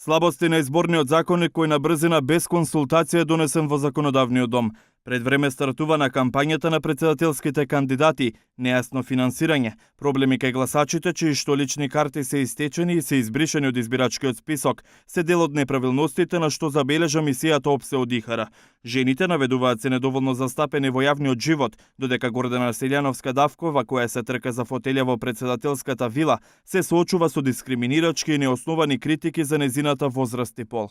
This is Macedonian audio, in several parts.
Слабости на изборниот законник кој на брзина без консултација е донесен во законодавниот дом. Пред време стартува на кампањата на председателските кандидати, нејасно финансирање, проблеми кај гласачите чии што лични карти се истечени и се избришени од избирачкиот список, се дел од неправилностите на што забележа мисијата ОПСЕ од Ихара. Жените наведуваат се недоволно застапени во јавниот живот, додека Гордана Селјановска-Давкова, која се трка за фотелја во председателската вила, се соочува со дискриминирачки и неосновани критики за незината возраст и пол.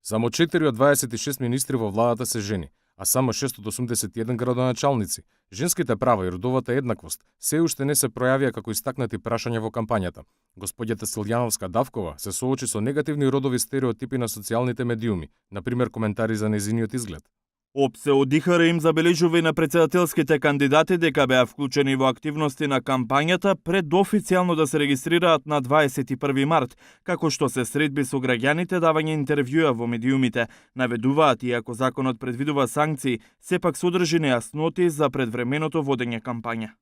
Само 4 од 26 министри во владата се жени, а само 6 од 81 градоначалници. Женските права и родовата еднаквост се уште не се пројавија како истакнати прашања во кампањата. Господјата Селјановска-Давкова се соочи со негативни родови стереотипи на социјалните медиуми, например коментари за незиниот изглед. ОПСЕ од Ихара им забележува и на председателските кандидати дека беа вклучени во активности на кампањата пред официјално да се регистрираат на 21 март, како што се средби со граѓаните, давање интервјуа во медиумите. Наведуваат, иако законот предвидува санкции, сепак содржи нејасноти за предвременото водење кампања.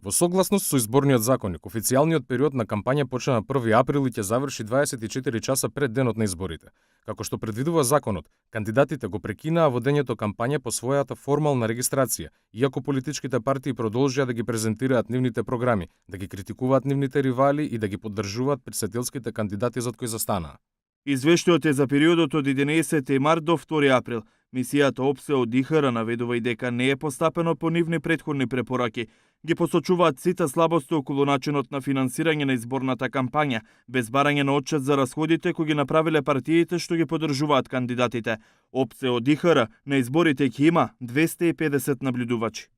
Во согласност со изборниот законник, официјалниот период на кампања почна на 1 април и ќе заврши 24 часа пред денот на изборите. Како што предвидува законот, кандидатите го прекинаа водењето кампања по својата формална регистрација, иако политичките партии продолжија да ги презентираат нивните програми, да ги критикуваат нивните ривали и да ги поддржуваат председателските кандидати зад кои застанаа. Извештајот е за периодот од 11 март до 2 април. Мисијата ОПСЕ од Ихара наведува и дека не е постапено по нивни претходни препораки. Ги посочуваат сите слабости околу начинот на финансирање на изборната кампања, без барање на отчет за расходите кои ги направиле партиите што ги поддржуваат кандидатите. ОПСЕ од Ихара на изборите ќе има 250 наблюдувачи.